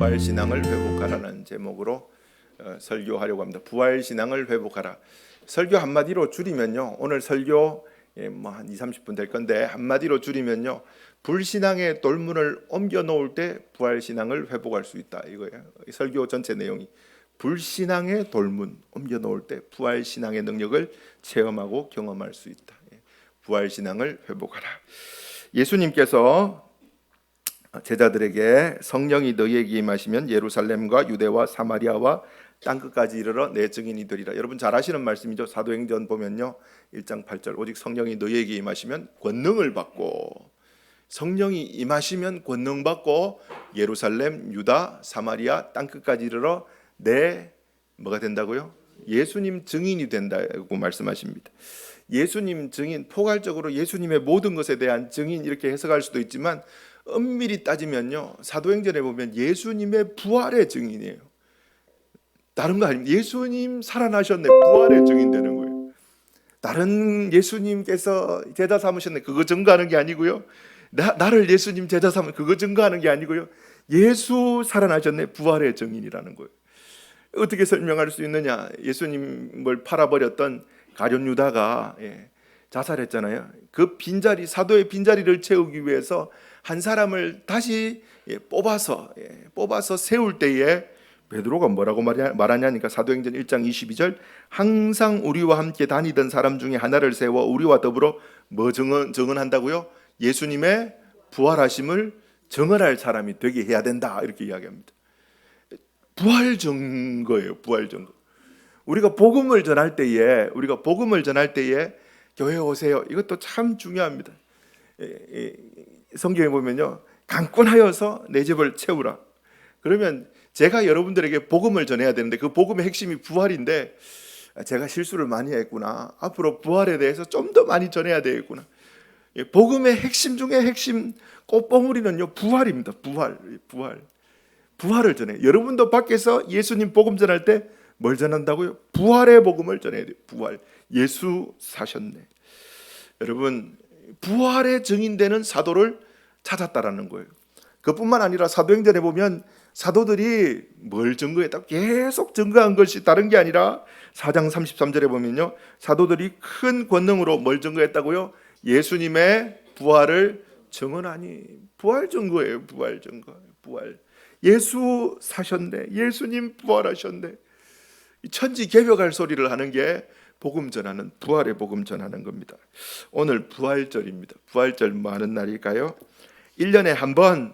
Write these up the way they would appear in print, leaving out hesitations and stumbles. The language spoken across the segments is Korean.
부활신앙을 회복하라는 제목으로 설교하려고 합니다. 부활신앙을 회복하라. 설교 한마디로 줄이면요, 오늘 설교 한 20-30분 될 건데 한마디로 줄이면요, 불신앙의 돌문을 옮겨 놓을 때 부활신앙을 회복할 수 있다, 이거예요. 설교 전체 내용이 불신앙의 돌문 옮겨 놓을 때 부활신앙의 능력을 체험하고 경험할 수 있다. 부활신앙을 회복하라. 예수님께서 제자들에게 성령이 너희에게 임하시면 예루살렘과 유대와 사마리아와 땅끝까지 이르러 내 증인이 되리라. 여러분 잘 아시는 말씀이죠. 사도행전 보면요, 1장 8절 오직 성령이 너희에게 임하시면 권능을 받고, 성령이 임하시면 권능 받고 예루살렘, 유다, 사마리아, 땅끝까지 이르러 내 뭐가 된다고요? 예수님 증인이 된다고 말씀하십니다. 예수님 증인, 포괄적으로 예수님의 모든 것에 대한 증인 이렇게 해석할 수도 있지만 엄밀히 따지면요, 사도행전에 보면 예수님의 부활의 증인이에요. 다른 거 아닙니다. 예수님 살아나셨네, 부활의 증인되는 거예요. 다른 예수님께서 제자 삼으셨네, 그거 증거하는 게 아니고요. 나를 예수님 제자 삼은 그거 증거하는 게 아니고요. 예수 살아나셨네, 부활의 증인이라는 거예요. 어떻게 설명할 수 있느냐? 예수님을 팔아버렸던 가룟 유다가 자살했잖아요. 그 빈자리, 사도의 빈자리를 채우기 위해서 한 사람을 다시 뽑아서 세울 때에 베드로가 뭐라고 말하냐니까 사도행전 1장 22절 항상 우리와 함께 다니던 사람 중에 하나를 세워 우리와 더불어 뭐 증언한다고요? 예수님의 부활하심을 증언할 사람이 되게 해야 된다, 이렇게 이야기합니다. 부활 증거예요. 부활 증거. 우리가 복음을 전할 때에 교회 오세요, 이것도 참 중요합니다. 성경에 보면요, 강권하여서 내 집을 채우라. 그러면 제가 여러분들에게 복음을 전해야 되는데 그 복음의 핵심이 부활인데 제가 실수를 많이 했구나, 앞으로 부활에 대해서 좀 더 많이 전해야 되겠구나. 복음의 핵심 중에 핵심 꽃봉우리는요, 부활입니다. 부활을 전해요. 여러분도 밖에서 예수님 복음 전할 때 뭘 전한다고요? 부활의 복음을 전해야 돼요. 부활. 예수 사셨네. 여러분, 부활의 증인되는 사도를 찾았다라는 거예요. 그뿐만 아니라 사도행전에 보면 사도들이 뭘 증거했다? 계속 증거한 것이 다른 게 아니라 4장 33절에 보면요, 사도들이 큰 권능으로 뭘 증거했다고요? 예수님의 부활을 증언하니. 부활 증거예요. 부활 증거. 부활. 예수 사셨네, 예수님 부활하셨네. 천지 개벽할 소리를 하는 게 복음 전하는, 부활의 복음 전하는 겁니다. 오늘 부활절입니다. 부활절 뭐 하는 날일까요? 1년에 한 번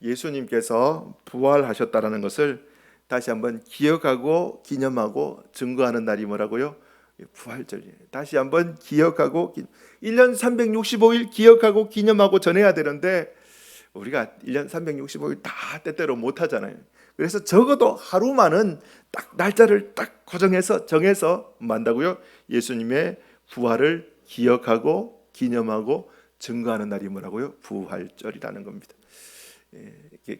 예수님께서 부활하셨다는 것을 다시 한번 기억하고 기념하고 증거하는 날이 뭐라고요? 부활절이에요. 다시 한번 기억하고 1년 365일 기억하고 기념하고 전해야 되는데 우리가 1년 365일 다 때때로 못 하잖아요. 그래서 적어도 하루만은 딱 날짜를 딱 정해서 만다고요. 예수님의 부활을 기억하고 기념하고 증거하는 날이 뭐라고요? 부활절이라는 겁니다.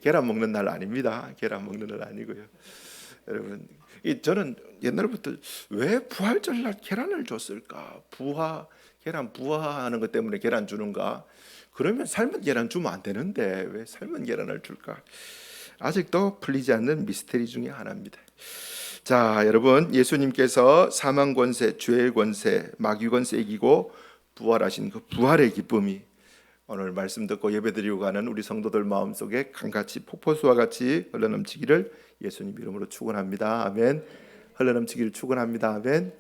계란 먹는 날 아닙니다. 계란 먹는 날 아니고요. 여러분, 저는 옛날부터 왜 부활절 날 계란을 줬을까? 계란 부화하는 것 때문에 계란 주는가? 그러면 삶은 계란 주면 안 되는데 왜 삶은 계란을 줄까? 아직도 풀리지 않는 미스테리 중에 하나입니다. 자, 여러분, 예수님께서 사망 권세, 죄의 권세, 마귀 권세 이기고 부활하신 그 부활의 기쁨이 오늘 말씀 듣고 예배드리고 가는 우리 성도들 마음속에 강같이 폭포수와 같이 흘러넘치기를 예수님 이름으로 축원합니다. 아멘. 흘러넘치기를 축원합니다. 아멘.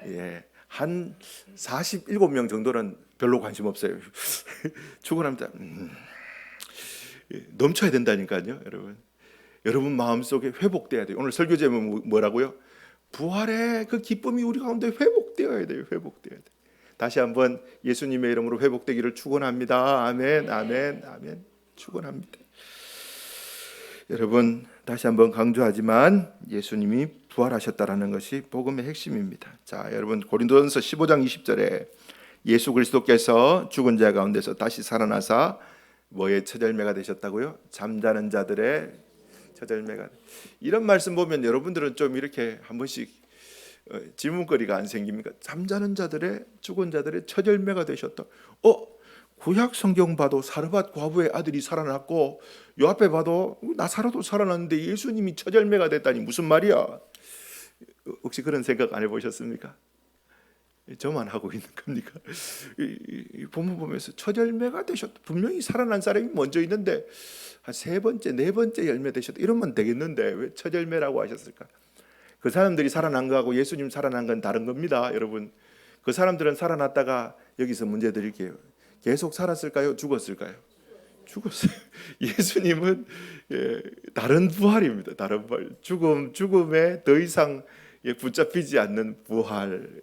예, 한 47명 정도는 별로 관심 없어요. 축원합니다. 넘쳐야 된다니까요, 여러분. 여러분 마음속에 회복돼야 돼요. 오늘 설교 제목은 뭐라고요? 부활의 그 기쁨이 우리 가운데 회복되어야 돼요. 회복되어야 돼요. 다시 한번 예수님의 이름으로 회복되기를 축원합니다. 아멘, 아멘, 아멘. 축원합니다. 여러분, 다시 한번 강조하지만 예수님이 부활하셨다라는 것이 복음의 핵심입니다. 자, 여러분, 고린도전서 15장 20절에 예수 그리스도께서 죽은 자 가운데서 다시 살아나사 뭐의 첫 열매가 되셨다고요? 잠자는 자들의 첫 열매가. 이런 말씀 보면 여러분들은 좀 이렇게 한 번씩 질문거리가 안 생깁니까? 잠자는 자들의, 죽은 자들의 첫 열매가 되셨다. 구약 성경 봐도 사르밧 과부의 아들이 살아났고 요 앞에 봐도 나사로도 살아났는데 예수님이 첫 열매가 됐다니 무슨 말이야? 혹시 그런 생각 안 해보셨습니까? 저만 하고 있는 겁니까? 이 본문 보면서 첫 열매가 되셨다. 분명히 살아난 사람이 먼저 있는데 한 세 번째, 네 번째 열매 되셨다. 이러면 되겠는데 왜 첫 열매라고 하셨을까? 그 사람들이 살아난 거하고 예수님 살아난 건 다른 겁니다, 여러분. 그 사람들은 살아났다가 여기서 문제 드릴게요. 계속 살았을까요? 죽었을까요? 죽었어요. 예수님은 다른 부활입니다. 다른 부활. 죽음에 더 이상 붙잡히지 않는 부활.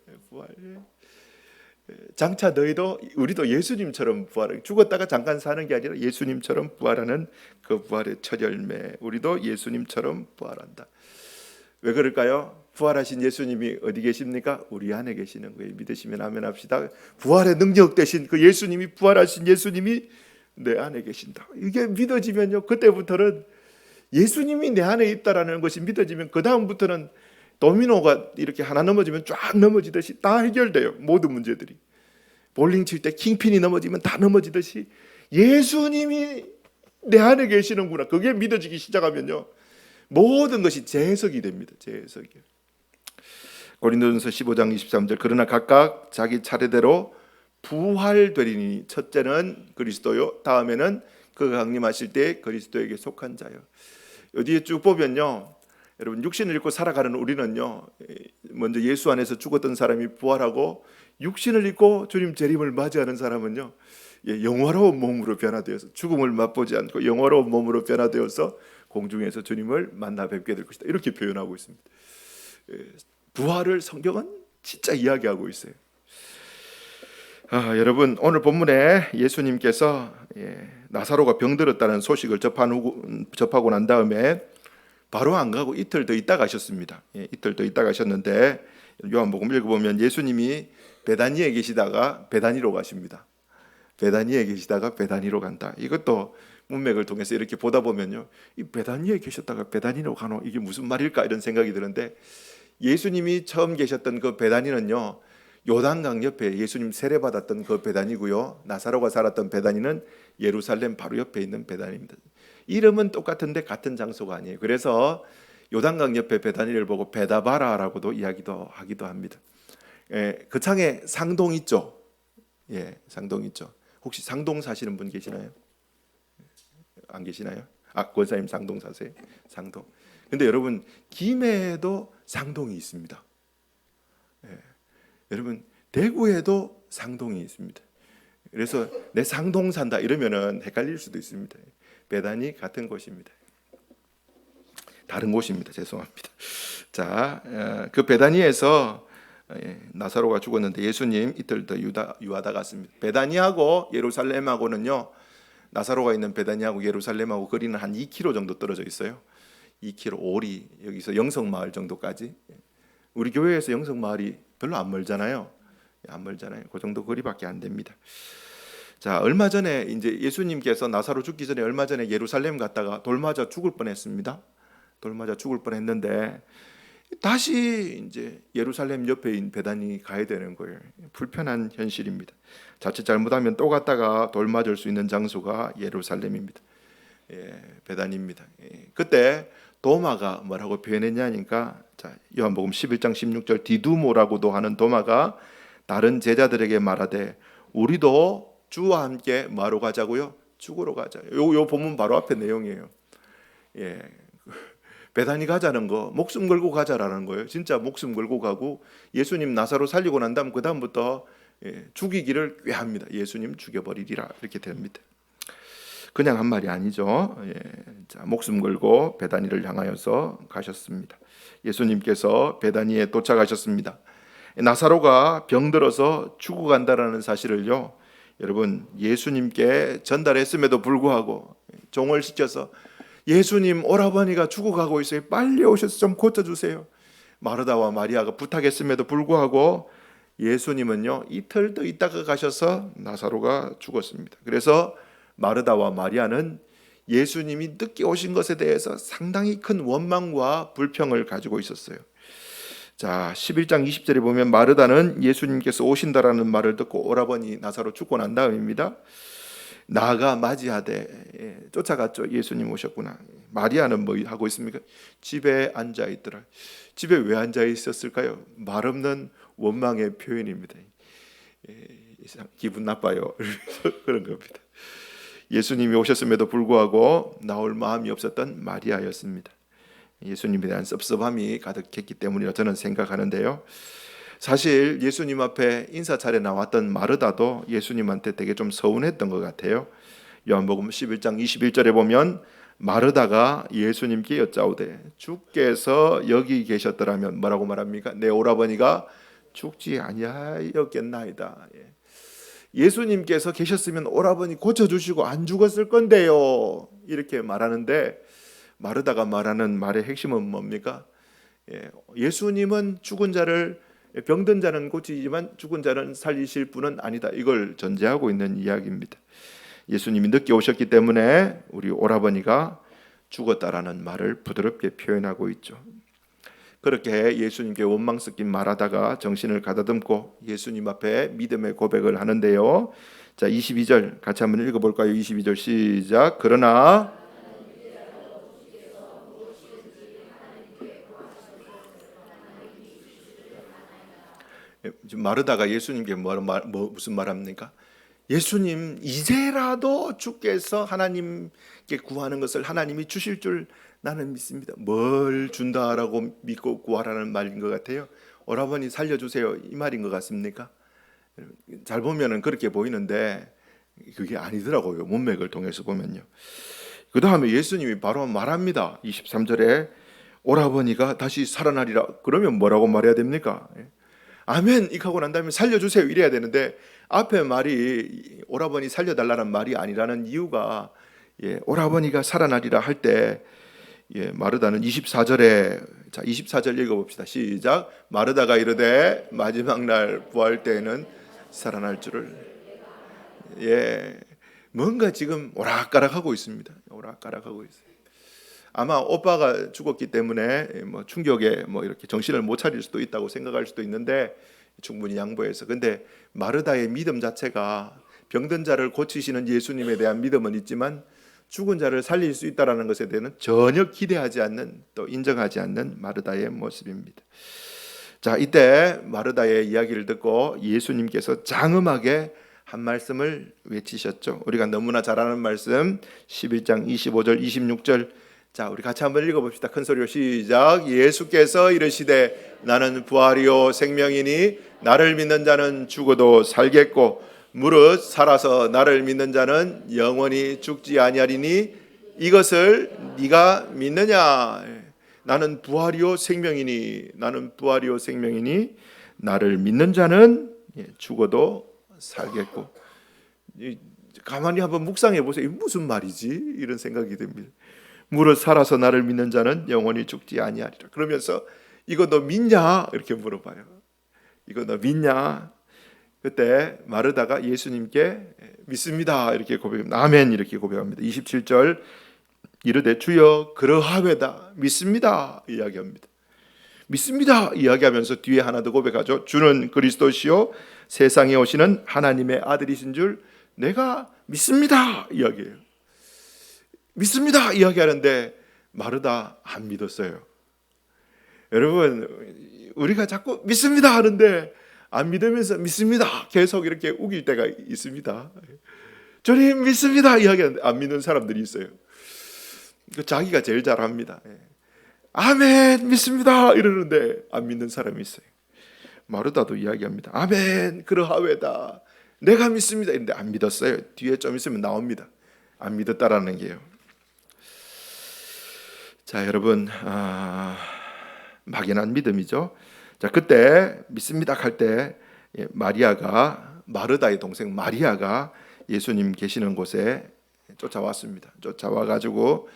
장차 너희도 우리도 예수님처럼 부활. 죽었다가 잠깐 사는 게 아니라 예수님처럼 부활하는 그 부활의 첫 열매. 우리도 예수님처럼 부활한다. 왜 그럴까요? 부활하신 예수님이 어디 계십니까? 우리 안에 계시는 거예요. 믿으시면 아멘 합시다. 부활의 능력 대신 그 예수님이, 부활하신 예수님이 내 안에 계신다. 이게 믿어지면요, 그때부터는 예수님이 내 안에 있다라는 것이 믿어지면 그 다음부터는 도미노가 이렇게 하나 넘어지면 쫙 넘어지듯이 다 해결돼요. 모든 문제들이. 볼링 칠 때 킹핀이 넘어지면 다 넘어지듯이 예수님이 내 안에 계시는구나. 그게 믿어지기 시작하면요, 모든 것이 재해석이 됩니다. 재해석이. 고린도전서 15장 23절 그러나 각각 자기 차례대로 부활되리니 첫째는 그리스도요 다음에는 그가 강림하실 때 그리스도에게 속한 자요. 어디에 쭉 보면요, 여러분 육신을 입고 살아가는 우리는요, 먼저 예수 안에서 죽었던 사람이 부활하고 육신을 입고 주님 재림을 맞이하는 사람은요, 영화로운 몸으로 변화되어서 죽음을 맛보지 않고 영화로운 몸으로 변화되어서 공중에서 주님을 만나 뵙게 될 것이다. 이렇게 표현하고 있습니다. 부활을 성경은 진짜 이야기하고 있어요. 여러분, 오늘 본문에 예수님께서 나사로가 병들었다는 소식을 접하고 난 다음에 바로 안 가고 이틀 더 있다 가셨습니다. 이틀 더 있다 가셨는데 요한복음 읽어보면 예수님이 베다니에 계시다가 베다니로 가십니다. 베다니에 계시다가 베다니로 간다. 이것도 문맥을 통해서 이렇게 보다 보면요, 이 베다니에 계셨다가 베다니로 가노, 이게 무슨 말일까 이런 생각이 드는데, 예수님이 처음 계셨던 그 베다니는요, 요단강 옆에 예수님 세례받았던 그 베다니고요, 나사로가 살았던 베다니는 예루살렘 바로 옆에 있는 베다니입니다. 이름은 똑같은데 같은 장소가 아니에요. 그래서 요단강 옆에 베다니를 보고 베다바라라고도 이야기도 하기도 합니다. 그 창에 상동 있죠? 상동 있죠. 혹시 상동 사시는 분 계시나요? 안 계시나요? 권사님 상동 사세요? 상동. 근데 여러분, 김해에도 상동이 있습니다. 여러분, 대구에도 상동이 있습니다. 그래서 내 상동 산다 이러면은 헷갈릴 수도 있습니다. 베다니 같은 곳입니다. 다른 곳입니다. 죄송합니다. 자, 그 베다니에서 나사로가 죽었는데 예수님 이틀 더 유하다 갔습니다. 베다니하고 예루살렘하고는요, 나사로가 있는 베다니하고 예루살렘하고 거리는 한 2km 정도 떨어져 있어요. 2km 오리, 여기서 영성마을 정도까지. 우리 교회에서 영성마을이 별로 안 멀잖아요. 안 멀잖아요. 그 정도 거리밖에 안 됩니다. 자, 얼마 전에 이제 예수님께서 나사로 죽기 전에 얼마 전에 예루살렘 갔다가 돌 맞아 죽을 뻔했습니다. 돌 맞아 죽을 뻔했는데 다시 이제 예루살렘 옆에 있는 베다니 가야 되는 거예요. 불편한 현실입니다. 자칫 잘못하면 또 갔다가 돌 맞을 수 있는 장소가 예루살렘입니다. 베다니입니다. 그때 도마가 뭐라고 표현했냐니까, 자, 요한복음 11장 16절 디두모라고도 하는 도마가 다른 제자들에게 말하되 우리도 주와 함께 뭐하러 가자고요? 죽으러 가자. 요 본문 바로 앞에 내용이에요. 베다니 가자는 거 목숨 걸고 가자라는 거예요. 진짜 목숨 걸고 가고 예수님 나사로 살리고 난 다음 그 다음부터 죽이기를 꾀합니다. 예수님 죽여버리리라 이렇게 됩니다. 그냥 한 말이 아니죠. 자, 목숨 걸고 베다니를 향하여서 가셨습니다. 예수님께서 베다니에 도착하셨습니다. 나사로가 병들어서 죽어간다라는 사실을요, 여러분, 예수님께 전달했음에도 불구하고 종을 시켜서 예수님, 오라버니가 죽어가고 있어요. 빨리 오셔서 좀 고쳐주세요. 마르다와 마리아가 부탁했음에도 불구하고 예수님은요, 이틀 더 있다가 가셔서 나사로가 죽었습니다. 그래서 마르다와 마리아는 예수님이 늦게 오신 것에 대해서 상당히 큰 원망과 불평을 가지고 있었어요. 자, 11장 20절에 보면 마르다는 예수님께서 오신다라는 말을 듣고 오라버니 나사로 죽고 난 다음입니다. 나아가 맞이하되 쫓아갔죠. 예수님 오셨구나. 마리아는 뭐 하고 있습니까? 집에 앉아 있더라. 집에 왜 앉아 있었을까요? 말없는 원망의 표현입니다. 기분 나빠요. 그런 겁니다. 예수님이 오셨음에도 불구하고 나올 마음이 없었던 마리아였습니다. 예수님에 대한 섭섭함이 가득했기 때문이라 저는 생각하는데요. 사실 예수님 앞에 인사차례 나왔던 마르다도 예수님한테 되게 좀 서운했던 것 같아요. 요한복음 11장 21절에 보면 마르다가 예수님께 여짜오되 주께서 여기 계셨더라면 뭐라고 말합니까? 내 오라버니가 죽지 아니하였겠나이다. 예수님께서 계셨으면 오라버니 고쳐주시고 안 죽었을 건데요, 이렇게 말하는데 마르다가 말하는 말의 핵심은 뭡니까? 예수님은 죽은 자를, 병든 자는 고치지만 죽은 자는 살리실 분은 아니다, 이걸 전제하고 있는 이야기입니다. 예수님이 늦게 오셨기 때문에 우리 오라버니가 죽었다라는 말을 부드럽게 표현하고 있죠. 그렇게 예수님께 원망 섞인 말하다가 정신을 가다듬고 예수님 앞에 믿음의 고백을 하는데요. 자, 22절 같이 한번 읽어볼까요? 22절 시작. 그러나 마르다가 예수님께 무슨 말합니까? 예수님, 이제라도 주께서 하나님께 구하는 것을 하나님이 주실 줄 나는 믿습니다. 뭘 준다라고 믿고 구하라는 말인 것 같아요. 오라버니 살려주세요, 이 말인 것 같습니까? 잘 보면은 그렇게 보이는데 그게 아니더라고요. 문맥을 통해서 보면요. 그 다음에 예수님이 바로 말합니다. 23절에 오라버니가 다시 살아나리라. 그러면 뭐라고 말해야 됩니까? 아멘 이렇게 하고 난 다음에 살려주세요 이래야 되는데 앞에 말이 오라버니 살려달라는 말이 아니라는 이유가, 오라버니가 살아나리라 할 때 마르다는 24절에, 자 24절 읽어봅시다. 시작. 마르다가 이르되 마지막 날 부활 때에는 살아날 줄을. 뭔가 지금 오락가락하고 있습니다. 오락가락하고 있어요. 아마 오빠가 죽었기 때문에 뭐 충격에 뭐 이렇게 정신을 못 차릴 수도 있다고 생각할 수도 있는데 충분히 양보해서. 근데 마르다의 믿음 자체가 병든 자를 고치시는 예수님에 대한 믿음은 있지만 죽은 자를 살릴 수 있다라는 것에 대해서는 전혀 기대하지 않는, 또 인정하지 않는 마르다의 모습입니다. 자, 이때 마르다의 이야기를 듣고 예수님께서 장엄하게 한 말씀을 외치셨죠. 우리가 너무나 잘 아는 말씀 11장 25절 26절. 자, 우리 같이 한번 읽어봅시다. 큰 소리로 시작. 예수께서 이르시되 나는 부활이요 생명이니 나를 믿는 자는 죽어도 살겠고 무릇 살아서 나를 믿는 자는 영원히 죽지 아니하리니 이것을 네가 믿느냐? 나는 부활이요 생명이니, 나는 부활이요 생명이니 나를 믿는 자는 죽어도 살겠고. 가만히 한번 묵상해 보세요. 무슨 말이지? 이런 생각이 듭니다. 무릇 살아서 나를 믿는 자는 영원히 죽지 아니하리라. 그러면서 이거 너 믿냐? 이렇게 물어봐요. 이거 너 믿냐? 그때 마르다가 예수님께 믿습니다 이렇게 고백합니다. 아멘 이렇게 고백합니다. 27절 이르되 주여 그러하외다. 믿습니다 이야기합니다. 믿습니다 이야기하면서 뒤에 하나 더 고백하죠. 주는 그리스도시요 세상에 오시는 하나님의 아들이신 줄 내가 믿습니다 이야기해요. 믿습니다 이야기하는데 마르다 안 믿었어요. 여러분, 우리가 자꾸 믿습니다 하는데 안 믿으면서 믿습니다 계속 이렇게 우길 때가 있습니다. 주님 믿습니다 이야기하는데 안 믿는 사람들이 있어요. 자기가 제일 잘합니다. 아멘 믿습니다 이러는데 안 믿는 사람이 있어요. 마르다도 이야기합니다. 아멘 그러하외다. 내가 믿습니다 이런데 안 믿었어요. 뒤에 좀 있으면 나옵니다. 안 믿었다라는 게요. 자, 여러분, 막연한 믿음이죠. 자, 그때 믿습니다 할 때 마리아가, 마르다의 동생 마리아가 예수님 계시는 곳에 쫓아왔습니다. 쫓아와가지고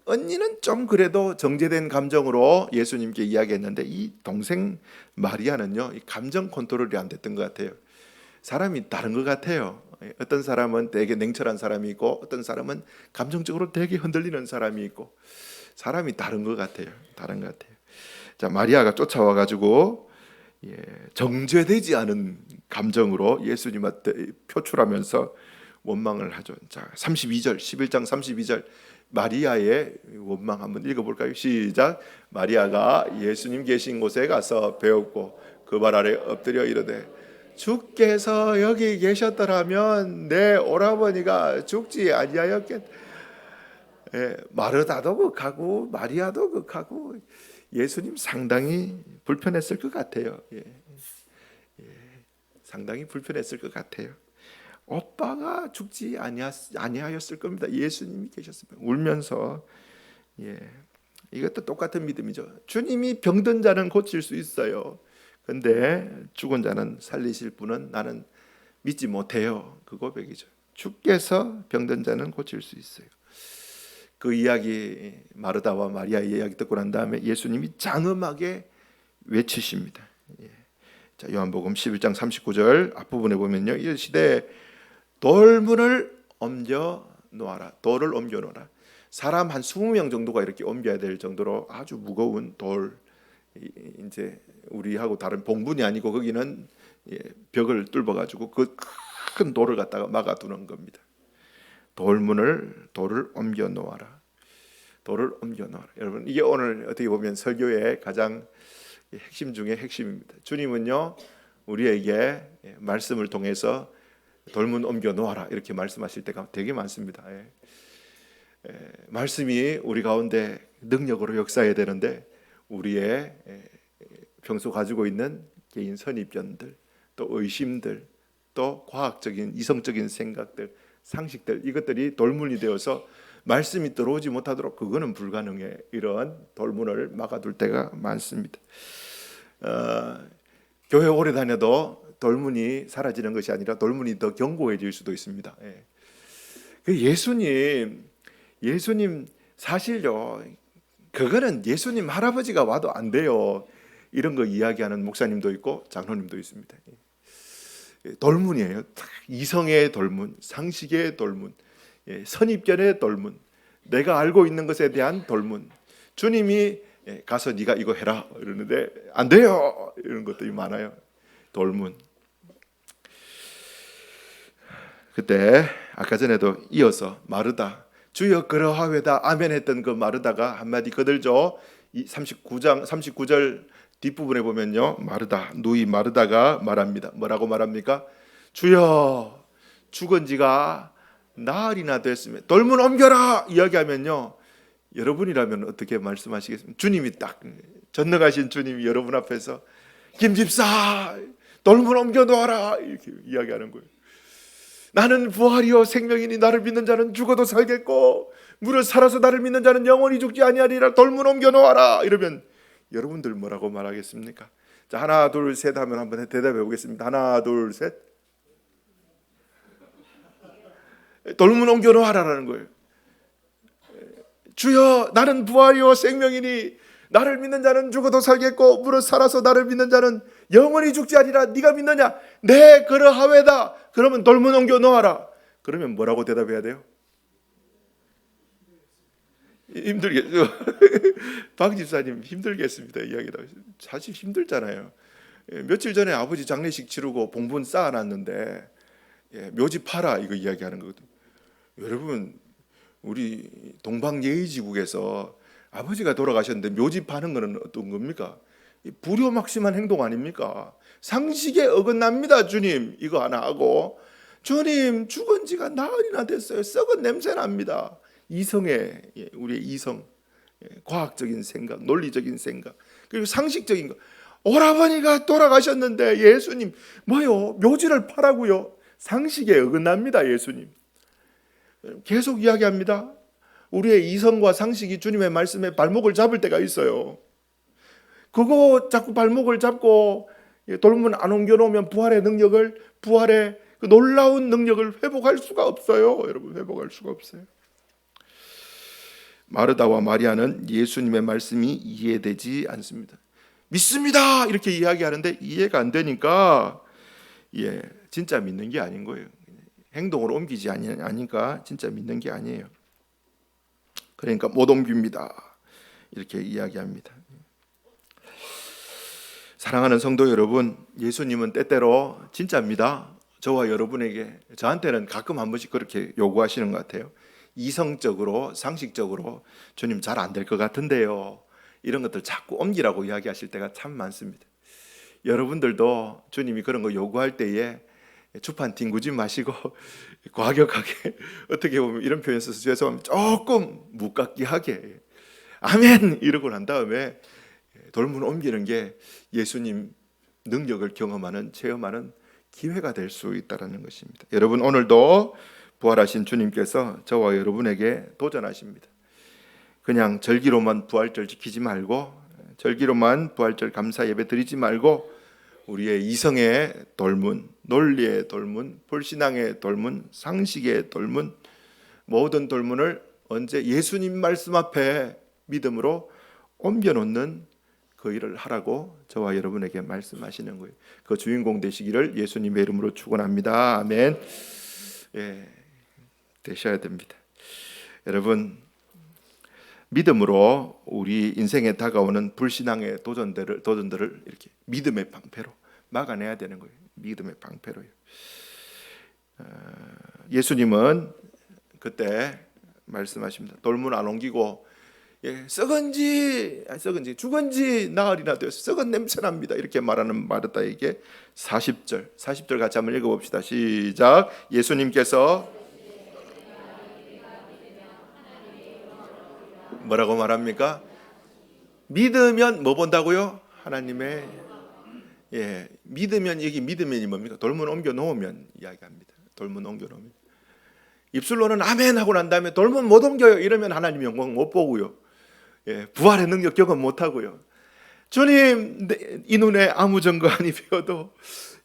언니는 좀 그래도 정제된 감정으로 예수님께 이야기했는데 이 동생 마리아는요, 이 감정 컨트롤이 안 됐던 것 같아요. 사람이 다른 것 같아요. 어떤 사람은 되게 냉철한 사람이 있고 어떤 사람은 감정적으로 되게 흔들리는 사람이 있고 사람이 다른 것 같아요. 다른 것 같아요. 자, 마리아가 쫓아와 가지고 정죄되지 않은 감정으로 예수님한테 표출하면서 원망을 하죠. 자, 32절, 11장 32절 마리아의 원망 한번 읽어볼까요? 시작. 마리아가 예수님 계신 곳에 가서 배웠고 그 발 아래 엎드려 이르되 주께서 여기 계셨더라면 내 오라버니가 죽지 아니하였겠. 마르다도 극하고 마리아도 극하고 예수님 상당히 불편했을 것 같아요. 상당히 불편했을 것 같아요. 오빠가 죽지 아니하였을 겁니다. 예수님이 계셨으면 울면서. 이것도 똑같은 믿음이죠. 주님이 병든 자는 고칠 수 있어요. 근데 죽은 자는 살리실 분은 나는 믿지 못해요. 그 고백이죠. 주께서 병든 자는 고칠 수 있어요. 그 이야기, 마르다와 마리아의 이야기 듣고 난 다음에 예수님이 장엄하게 외치십니다. 자, 요한복음 11장 39절 앞부분에 보면요, 이르시되 돌문을 옮겨 놓아라. 돌을 옮겨 놓아라. 사람 한 20명 정도가 이렇게 옮겨야 될 정도로 아주 무거운 돌, 이제 우리하고 다른 봉분이 아니고 거기는 벽을 뚫어 가지고 그 큰 돌을 갖다가 막아두는 겁니다. 돌을 옮겨 놓아라. 돌을 옮겨 놓아라. 여러분, 이게 오늘 어떻게 보면 설교의 가장 핵심 중에 핵심입니다. 주님은요, 우리에게 말씀을 통해서 돌문 옮겨 놓아라 이렇게 말씀하실 때가 되게 많습니다. 말씀이 우리 가운데 능력으로 역사해야 되는데 우리의 평소 가지고 있는 개인 선입견들, 또 의심들, 또 과학적인 이성적인 생각들, 상식들, 이것들이 돌문이 되어서 말씀이 들어오지 못하도록 그거는 불가능해. 이런 돌문을 막아둘 때가 많습니다. 교회 오래 다녀도 돌문이 사라지는 것이 아니라 돌문이 더 견고해질 수도 있습니다. 예수님 사실요, 그거는 예수님 할아버지가 와도 안 돼요. 이런 거 이야기하는 목사님도 있고 장로님도 있습니다. 돌문이에요. 이성의 돌문, 상식의 돌문, 선입견의 돌문, 내가 알고 있는 것에 대한 돌문. 주님이 가서 네가 이거 해라 이러는데 안 돼요. 이런 것들이 많아요. 돌문. 그때 아까 전에도 이어서 마르다, 주여 그러하외다 아멘 했던 그 마르다가 한마디 거들죠. 39절 뒷부분에 보면요, 마르다, 누이 마르다가 말합니다. 뭐라고 말합니까? 주여 죽은 지가 나흘이나 됐으면 돌문 옮겨라 이야기하면요, 여러분이라면 어떻게 말씀하시겠습니까? 주님이 딱 전능하신 주님이 여러분 앞에서 김집사 돌문 옮겨 놓아라 이렇게 이야기하는 거예요. 나는 부활이요 생명이니 나를 믿는 자는 죽어도 살겠고 무릇 살아서 나를 믿는 자는 영원히 죽지 아니하리라. 돌문 옮겨 놓아라 이러면 여러분들 뭐라고 말하겠습니까? 자, 하나 둘 셋 하면 한번 대답해 보겠습니다. 하나 둘 셋. 돌문 옮겨 놓아라라는 거예요. 주여 나는 부활이요 생명이니 나를 믿는 자는 죽어도 살겠고 무릇 살아서 나를 믿는 자는 영원히 죽지 아니라. 네가 믿느냐? 네 그러하외다. 그러면 돌문 옮겨 놓아라. 그러면 뭐라고 대답해야 돼요? 힘들겠죠. 박 집사님 힘들겠습니다. 이야기다. 사실 힘들잖아요. 며칠 전에 아버지 장례식 치르고 봉분 쌓아놨는데 묘지 팔아 이거 이야기하는 거거든요. 여러분, 우리 동방예의지국에서 아버지가 돌아가셨는데 묘지 파는 거는 어떤 겁니까? 불효막심한 행동 아닙니까? 상식에 어긋납니다. 주님 이거 하나 하고, 주님 죽은 지가 나흘이나 됐어요. 썩은 냄새 납니다. 이성의, 우리의 이성, 과학적인 생각, 논리적인 생각, 그리고 상식적인 거. 오라버니가 돌아가셨는데 예수님 뭐요? 묘지를 파라고요? 상식에 어긋납니다. 예수님 계속 이야기합니다. 우리의 이성과 상식이 주님의 말씀에 발목을 잡을 때가 있어요. 그거 자꾸 발목을 잡고 돌문 안 옮겨놓으면 부활의 능력을, 부활의 그 놀라운 능력을 회복할 수가 없어요. 여러분, 회복할 수가 없어요. 마르다와 마리아는 예수님의 말씀이 이해되지 않습니다. 믿습니다 이렇게 이야기하는데 이해가 안 되니까 진짜 믿는 게 아닌 거예요. 행동으로 옮기지 않으니까 진짜 믿는 게 아니에요. 그러니까 못 옮깁니다 이렇게 이야기합니다. 사랑하는 성도 여러분, 예수님은 때때로 진짜입니다. 저와 여러분에게, 저한테는 가끔 한 번씩 그렇게 요구하시는 것 같아요. 이성적으로, 상식적으로 주님 잘 안 될 것 같은데요, 이런 것들 자꾸 옮기라고 이야기하실 때가 참 많습니다. 여러분들도 주님이 그런 거 요구할 때에 주판 뒹구지 마시고 과격하게, 어떻게 보면 이런 표현 써서 죄송하면 조금 무깎기하게 아멘 이러고 난 다음에 돌문 옮기는 게 예수님 능력을 경험하는, 체험하는 기회가 될 수 있다는 것입니다. 여러분, 오늘도 부활하신 주님께서 저와 여러분에게 도전하십니다. 그냥 절기로만 부활절 지키지 말고, 절기로만 부활절 감사 예배 드리지 말고, 우리의 이성의 돌문, 논리의 돌문, 불신앙의 돌문, 상식의 돌문, 모든 돌문을 언제 예수님 말씀 앞에 믿음으로 옮겨놓는 그 일을 하라고 저와 여러분에게 말씀하시는 거예요. 그 주인공 되시기를 예수님의 이름으로 축원합니다. 아멘. 예, 되셔야 됩니다. 여러분, 믿음으로 우리 인생에 다가오는 불신앙의 도전들을 이렇게 믿음의 방패로 막아내야 되는 거예요. 믿음의 방패로요. 예수님은 그때 말씀하십니다. 돌문 안 옮기고 썩은지 죽은지 나흘이나 되어서 썩은 냄새 납니다, 이렇게 말하는 마르다에게 40절 같이 한번 읽어봅시다. 시작. 예수님께서 뭐라고 말합니까? 믿으면 뭐 본다고요? 하나님의, 믿으면, 여기 믿으면이 뭡니까? 돌문 옮겨 놓으면 이야기합니다. 돌문 옮겨 놓으면, 입술로는 아멘 하고 난 다음에 돌문 못 옮겨요 이러면 하나님 영광 못 보고요, 부활의 능력 경험 못 하고요. 주님, 이 눈에 아무 증거 아니 배워도,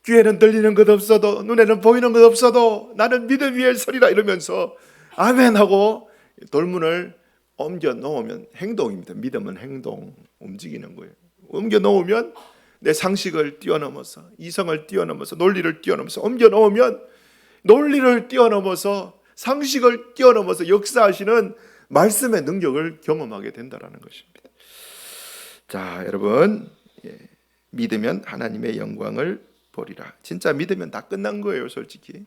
귀에는 들리는 것 없어도, 눈에는 보이는 것 없어도 나는 믿음 위에 서리라 이러면서 아멘 하고 돌문을 옮겨 놓으면, 행동입니다. 믿음은 행동, 움직이는 거예요. 옮겨 놓으면 내 상식을 뛰어넘어서, 이성을 뛰어넘어서, 논리를 뛰어넘어서 옮겨 놓으면, 논리를 뛰어넘어서, 상식을 뛰어넘어서 역사하시는 말씀의 능력을 경험하게 된다는 것입니다. 자, 여러분, 믿으면 하나님의 영광을 보리라. 진짜 믿으면 다 끝난 거예요. 솔직히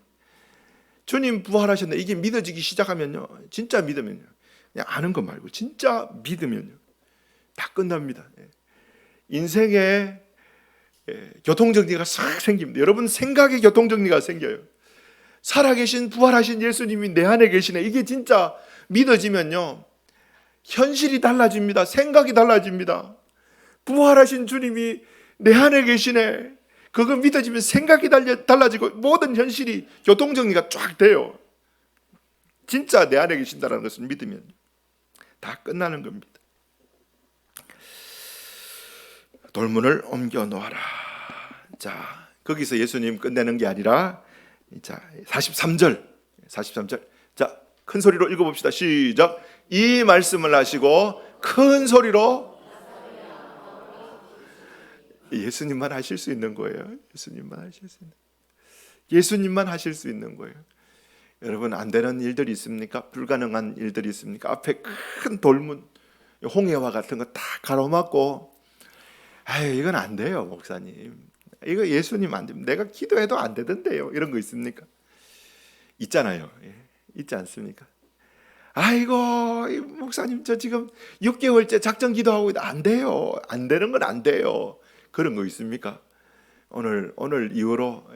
주님 부활하셨네, 이게 믿어지기 시작하면요, 진짜 믿으면요, 그냥 아는 것 말고 진짜 믿으면요 다 끝납니다. 인생에 교통정리가 싹 생깁니다. 여러분, 생각의 교통정리가 생겨요. 살아계신 부활하신 예수님이 내 안에 계시네, 이게 진짜 믿어지면요 현실이 달라집니다. 생각이 달라집니다. 부활하신 주님이 내 안에 계시네, 그거 믿어지면 생각이 달라지고 모든 현실이 교통정리가 쫙 돼요. 진짜 내 안에 계신다는 것을 믿으면 다 끝나는 겁니다. 돌문을 옮겨 놓아라. 자, 거기서 예수님 끝내는 게 아니라, 자, 43절. 자, 큰 소리로 읽어봅시다. 시작. 이 말씀을 하시고 큰 소리로, 예수님만 하실 수 있는 거예요. 예수님만 하실 수 있는 거예요. 여러분, 안 되는 일들이 있습니까? 불가능한 일들이 있습니까? 앞에 큰 돌문, 홍해와 같은 거 다 가로막고, 이건 안 돼요, 목사님. 이거 예수님 안 됩니다. 내가 기도해도 안 되던데요. 이런 거 있습니까? 있잖아요. 있지 않습니까? 아이고, 목사님, 저 지금 6개월째 작정 기도하고 있는데 안 돼요. 안 되는 건 안 돼요. 그런 거 있습니까? 오늘 이후로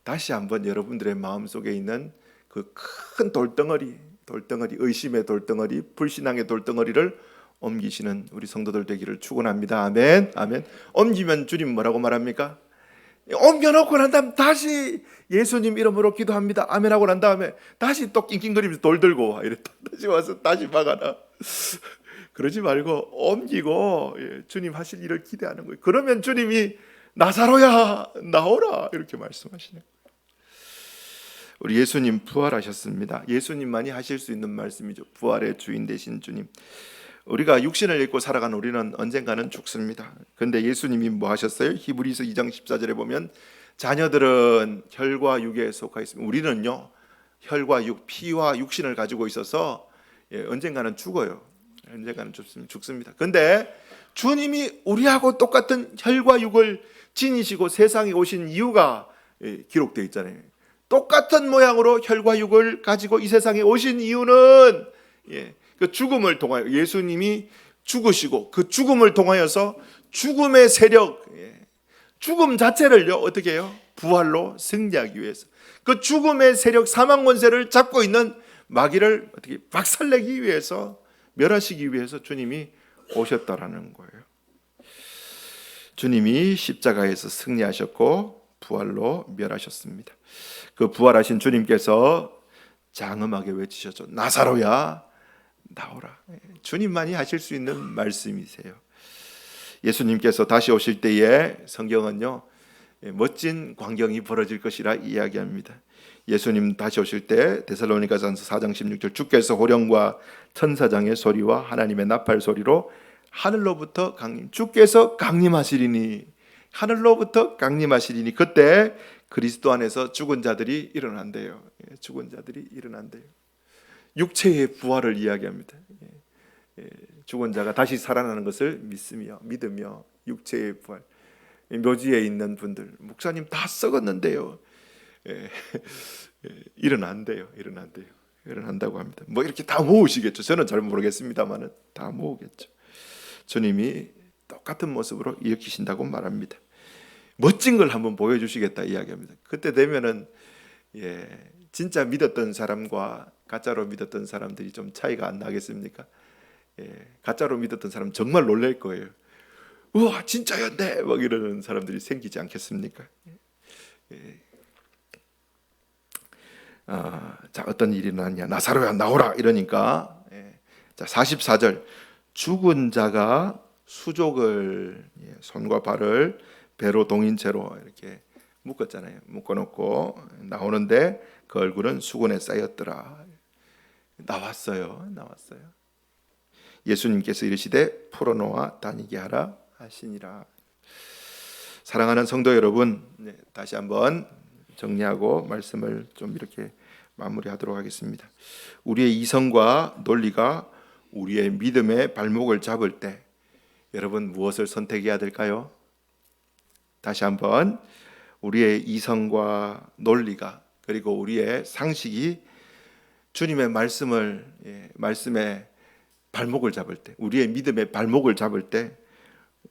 다시 한번 여러분들의 마음속에 있는 그 큰 돌덩어리, 의심의 돌덩어리, 불신앙의 돌덩어리를 옮기시는 우리 성도들 되기를 축원합니다. 아멘. 아멘. 옮기면 주님 뭐라고 말합니까? 옮겨놓고 난 다음 다시 예수님 이름으로 기도합니다. 아멘 하고 난 다음에 다시 또 낑낑거리면서 돌 들고 와. 이랬다. 다시 와서 다시 막아라. 그러지 말고 옮기고 주님 하실 일을 기대하는 거예요. 그러면 주님이 나사로야 나오라 이렇게 말씀하시는 거예요. 우리 예수님 부활하셨습니다. 예수님만이 하실 수 있는 말씀이죠. 부활의 주인 되신 주님. 우리가 육신을 입고 살아가는 우리는 언젠가는 죽습니다. 그런데 예수님이 뭐 하셨어요? 히브리서 2장 14절에 보면 자녀들은 혈과 육에 속하 있습니다. 우리는요 혈과 육, 피와 육신을 가지고 있어서 언젠가는 죽어요. 언젠가는 죽습니다. 근데 주님이 우리하고 똑같은 혈과 육을 지니시고 세상에 오신 이유가 기록되어 있잖아요. 똑같은 모양으로 혈과 육을 가지고 이 세상에 오신 이유는 그 죽음을 통하여 예수님이 죽으시고 그 죽음을 통하여서 죽음의 세력, 죽음 자체를요 어떻게 해요? 부활로 승리하기 위해서 그 죽음의 세력, 사망 권세를 잡고 있는 마귀를 어떻게 박살내기 위해서, 멸하시기 위해서 주님이 오셨다라는 거예요. 주님이 십자가에서 승리하셨고 부활로 멸하셨습니다. 그 부활하신 주님께서 장엄하게 외치셨죠. 나사로야 나오라. 주님만이 하실 수 있는 말씀이세요. 예수님께서 다시 오실 때에 성경은요 멋진 광경이 벌어질 것이라 이야기합니다. 예수님 다시 오실 때 데살로니가전서 4장 16절 주께서 호령과 천사장의 소리와 하나님의 나팔 소리로 하늘로부터 주께서 강림하시리니, 하늘로부터 강림하시리니 그때 그리스도 안에서 죽은 자들이 일어난대요. 죽은 자들이 일어난대요. 육체의 부활을 이야기합니다. 죽은 자가 다시 살아나는 것을 믿으며 육체의 부활. 묘지에 있는 분들, 목사님 다 썩었는데요. 일어난대요. 일어난다고 합니다. 뭐 이렇게 다 모으시겠죠. 저는 잘 모르겠습니다만은 다 모으겠죠. 주님이 똑같은 모습으로 일으키신다고 말합니다. 멋진 걸 한번 보여주시겠다 이야기합니다. 그때 되면은 진짜 믿었던 사람과 가짜로 믿었던 사람들이 좀 차이가 안 나겠습니까? 가짜로 믿었던 사람 정말 놀랄 거예요. 우와 진짜였네 막 이러는 사람들이 생기지 않겠습니까? 자 어떤 일이 일어났냐, 나사로야 나오라 이러니까 자 44절 죽은 자가 수족을 손과 발을 배로 동인채로 이렇게 묶었잖아요. 묶어놓고 나오는데 그 얼굴은 수건에 쌓였더라. 나왔어요. 예수님께서 이르시되 풀어놓아 다니게 하라 하시니라. 사랑하는 성도 여러분, 다시 한번 정리하고 말씀을 좀 이렇게 마무리하도록 하겠습니다. 우리의 이성과 논리가 우리의 믿음의 발목을 잡을 때 여러분 무엇을 선택해야 될까요? 다시 한번 우리의 이성과 논리가 그리고 우리의 상식이 주님의 말씀의 발목을 잡을 때, 우리의 믿음의 발목을 잡을 때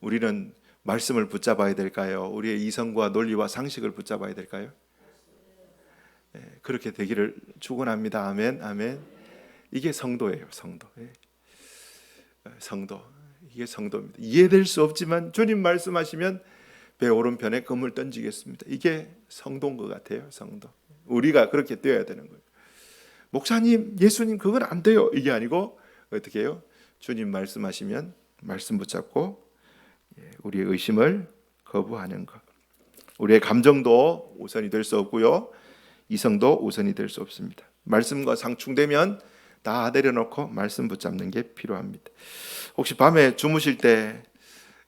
우리는 말씀을 붙잡아야 될까요? 우리의 이성과 논리와 상식을 붙잡아야 될까요? 그렇게 되기를 축원합니다. 아멘, 아멘. 이게 성도예요, 성도. 성도. 이게 성도입니다. 이해될 수 없지만 주님 말씀하시면 배 오른편에 금을 던지겠습니다. 이게 성도인 것 같아요, 성도. 우리가 그렇게 되어야 되는 거예요. 목사님, 예수님 그건 안 돼요. 이게 아니고 어떻게 해요? 주님 말씀하시면 말씀 붙잡고 우리의 의심을 거부하는 것. 우리의 감정도 우선이 될 수 없고요. 이성도 우선이 될 수 없습니다. 말씀과 상충되면 다 내려놓고 말씀 붙잡는 게 필요합니다. 혹시 밤에 주무실 때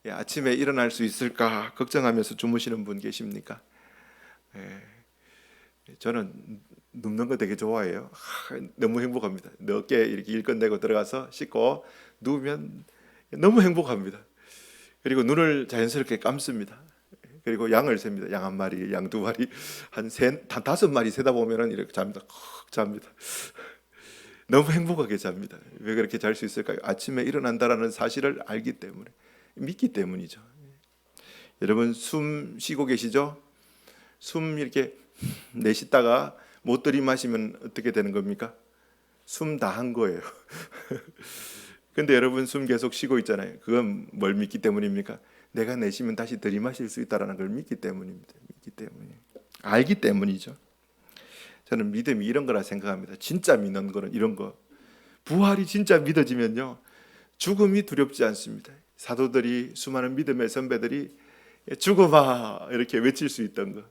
아침에 일어날 수 있을까 걱정하면서 주무시는 분 계십니까? 저는 눕는 거 되게 좋아해요. 너무 행복합니다. 늦게 이렇게 일 끝내고 들어가서 씻고 누우면 너무 행복합니다. 그리고 눈을 자연스럽게 감습니다. 그리고 양을 셉니다. 양 한 마리, 양 두 마리, 한 다섯 마리 세다 보면은 이렇게 잡니다. 잡니다. 너무 행복하게 잡니다. 왜 그렇게 잘 수 있을까요? 아침에 일어난다라는 사실을 알기 때문에, 믿기 때문이죠. 여러분 숨 쉬고 계시죠? 숨 이렇게 내쉬다가 못 들이마시면 어떻게 되는 겁니까? 숨 다 한 거예요. 근데 여러분 숨 계속 쉬고 있잖아요. 그건 뭘 믿기 때문입니까? 내가 내쉬면 다시 들이마실 수 있다는 걸 믿기 때문입니다. 믿기 때문에, 알기 때문이죠. 저는 믿음이 이런 거라 생각합니다. 진짜 믿는 거는 이런 거. 부활이 진짜 믿어지면요, 죽음이 두렵지 않습니다. 사도들이, 수많은 믿음의 선배들이 죽음아 이렇게 외칠 수 있던 것,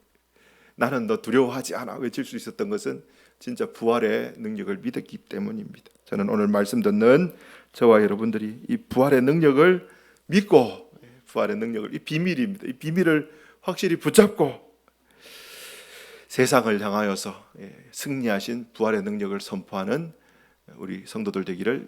나는 너 두려워하지 않아 외칠 수 있었던 것은 진짜 부활의 능력을 믿었기 때문입니다. 저는 오늘 말씀 듣는 저와 여러분들이 이 부활의 능력을 믿고, 부활의 능력을, 이 비밀입니다. 이 비밀을 확실히 붙잡고 세상을 향하여서 승리하신 부활의 능력을 선포하는 우리 성도들 되기를